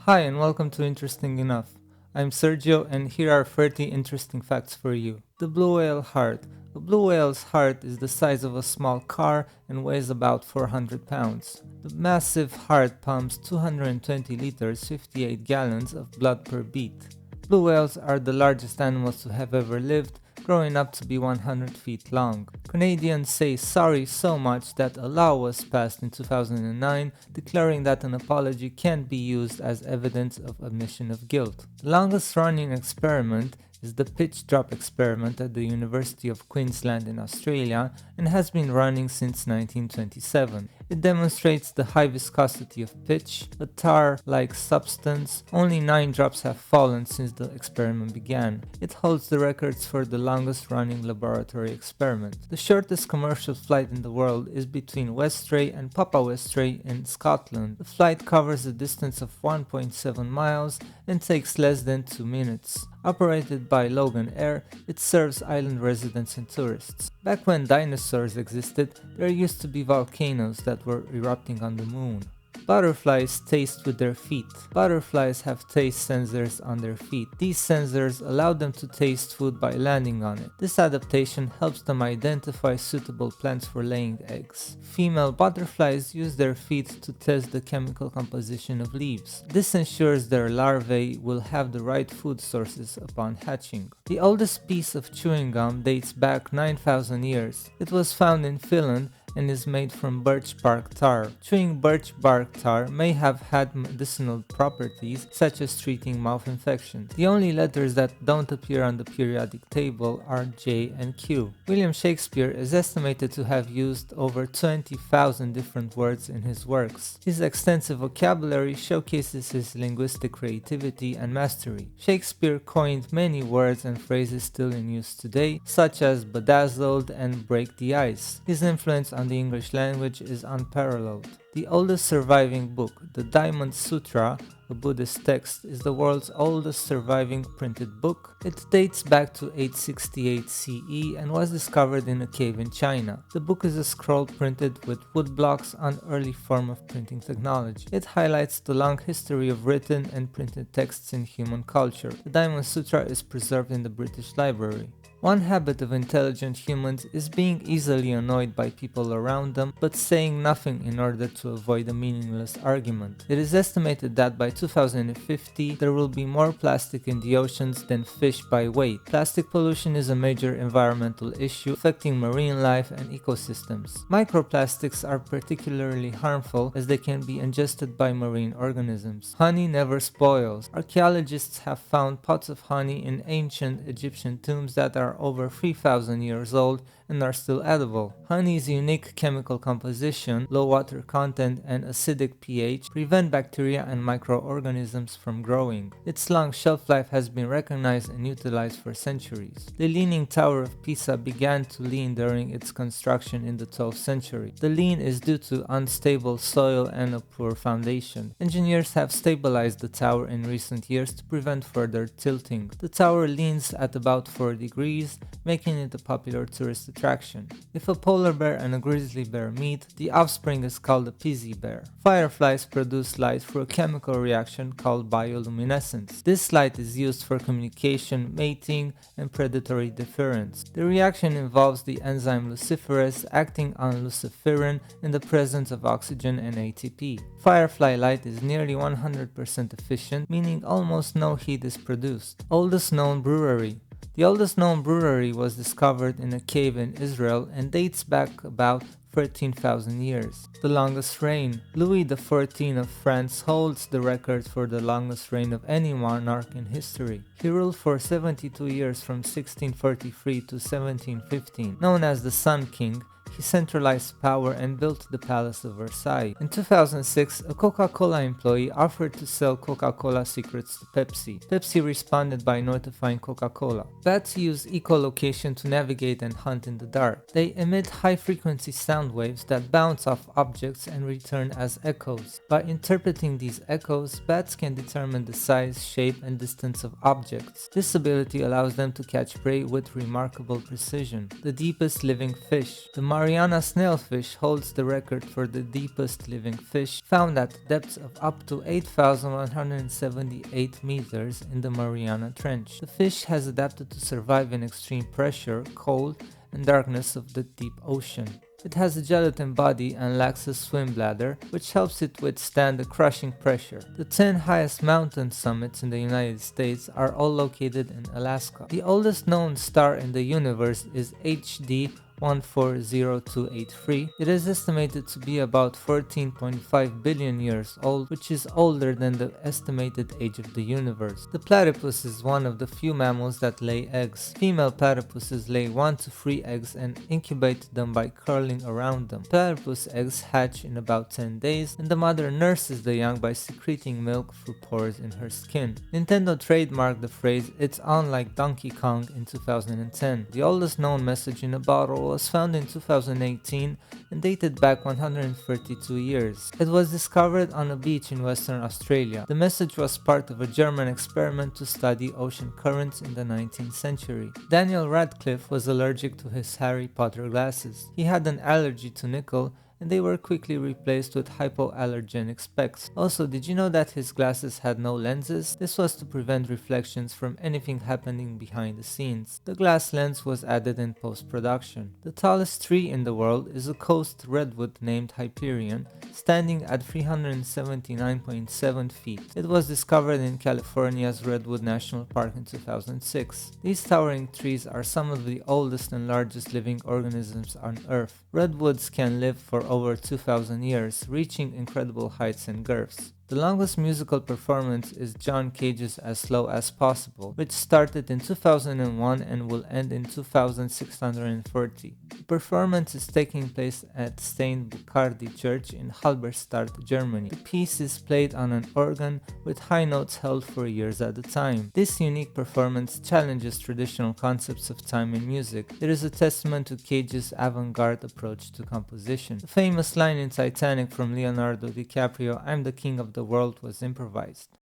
Hi and welcome to Interesting Enough. I'm Sergio and here are 30 interesting facts for you. The blue whale heart. A blue whale's heart is the size of a small car and weighs about 400 pounds. The massive heart pumps 220 liters, 58 gallons of blood per beat. Blue whales are the largest animals to have ever lived, growing up to be 100 feet long. Canadians say sorry so much that a law was passed in 2009 declaring that an apology can't be used as evidence of admission of guilt. The longest running experiment is the pitch drop experiment at the University of Queensland in Australia and has been running since 1927. It demonstrates the high viscosity of pitch, a tar-like substance. Only 9 drops have fallen since the experiment began. It holds the records for the longest running laboratory experiment. The shortest commercial flight in the world is between Westray and Papa Westray in Scotland. The flight covers a distance of 1.7 miles and takes less than 2 minutes. Operated by Logan Air, it serves island residents and tourists. Back when dinosaurs existed, there used to be volcanoes that were erupting on the moon. Butterflies taste with their feet. Butterflies have taste sensors on their feet. These sensors allow them to taste food by landing on it. This adaptation helps them identify suitable plants for laying eggs. Female butterflies use their feet to test the chemical composition of leaves. This ensures their larvae will have the right food sources upon hatching. The oldest piece of chewing gum dates back 9,000 years. It was found in Finland and is made from birch bark tar. Chewing birch bark tar may have had medicinal properties such as treating mouth infections. The only letters that don't appear on the periodic table are J and Q. William Shakespeare is estimated to have used over 20,000 different words in his works. His extensive vocabulary showcases his linguistic creativity and mastery. Shakespeare coined many words and phrases still in use today, such as bedazzled and break the ice. His influence on the English language is unparalleled. The oldest surviving book, the Diamond Sutra, a Buddhist text, is the world's oldest surviving printed book. It dates back to 868 CE and was discovered in a cave in China. The book is a scroll printed with wood blocks, an early form of printing technology. It highlights the long history of written and printed texts in human culture. The Diamond Sutra is preserved in the British Library. One habit of intelligent humans is being easily annoyed by people around them, but saying nothing in order to avoid a meaningless argument. It is estimated that by 2050 there will be more plastic in the oceans than fish by weight. Plastic pollution is a major environmental issue affecting marine life and ecosystems. Microplastics are particularly harmful as they can be ingested by marine organisms. Honey never spoils. Archaeologists have found pots of honey in ancient Egyptian tombs that are over 3,000 years old and are still edible. Honey's unique chemical composition, low water content, and acidic pH prevent bacteria and microorganisms from growing. Its long shelf life has been recognized and utilized for centuries. The Leaning Tower of Pisa began to lean during its construction in the 12th century. The lean is due to unstable soil and a poor foundation. Engineers have stabilized the tower in recent years to prevent further tilting. The tower leans at about 4 degrees, making it a popular tourist attraction. If a polar bear and a grizzly bear meet, the offspring is called a Pizy bear. Fireflies produce light through a chemical reaction called bioluminescence. This light is used for communication, mating, and predatory deterrence. The reaction involves the enzyme luciferase acting on luciferin in the presence of oxygen and ATP. Firefly light is nearly 100% efficient, meaning almost no heat is produced. Oldest known brewery. The oldest known brewery was discovered in a cave in Israel and dates back about 13,000 years. The longest reign. Louis XIV of France holds the record for the longest reign of any monarch in history. He ruled for 72 years from 1643 to 1715. Known as the Sun King, he centralized power and built the Palace of Versailles. In 2006, a Coca-Cola employee offered to sell Coca-Cola secrets to Pepsi. Pepsi responded by notifying Coca-Cola. Bats use echolocation to navigate and hunt in the dark. They emit high-frequency sound waves that bounce off objects and return as echoes. By interpreting these echoes, bats can determine the size, shape, and distance of objects. This ability allows them to catch prey with remarkable precision. The deepest living fish. The Mariana snailfish holds the record for the deepest living fish, found at depths of up to 8,178 meters in the Mariana Trench. The fish has adapted to survive in extreme pressure, cold, and darkness of the deep ocean. It has a gelatin body and lacks a swim bladder, which helps it withstand the crushing pressure. The 10 highest mountain summits in the United States are all located in Alaska. The oldest known star in the universe is HD 140283. It is estimated to be about 14.5 billion years old, which is older than the estimated age of the universe. The platypus is one of the few mammals that lay eggs. Female platypuses lay 1 to 3 eggs and incubate them by curling around them. Platypus eggs hatch in about 10 days, and the mother nurses the young by secreting milk through pores in her skin. Nintendo trademarked the phrase "It's on like Donkey Kong" in 2010. The oldest known message in a bottle was found in 2018 and dated back 132 years. It was discovered on a beach in Western Australia. The message was part of a German experiment to study ocean currents in the 19th century. Daniel Radcliffe was allergic to his Harry Potter glasses. He had an allergy to nickel, and they were quickly replaced with hypoallergenic specs. Also, did you know that his glasses had no lenses? This was to prevent reflections from anything happening behind the scenes. The glass lens was added in post-production. The tallest tree in the world is a coast redwood named Hyperion, standing at 379.7 feet. It was discovered in California's Redwood National Park in 2006. These towering trees are some of the oldest and largest living organisms on Earth. Redwoods can live for over 2,000 years, reaching incredible heights and girths. The longest musical performance is John Cage's As Slow as Possible, which started in 2001 and will end in 2640. The performance is taking place at St. Bucardi Church in Halberstadt, Germany. The piece is played on an organ with high notes held for years at a time. This unique performance challenges traditional concepts of time in music. It is a testament to Cage's avant-garde approach to composition. The famous line in Titanic from Leonardo DiCaprio, "I'm the king of the world," was improvised.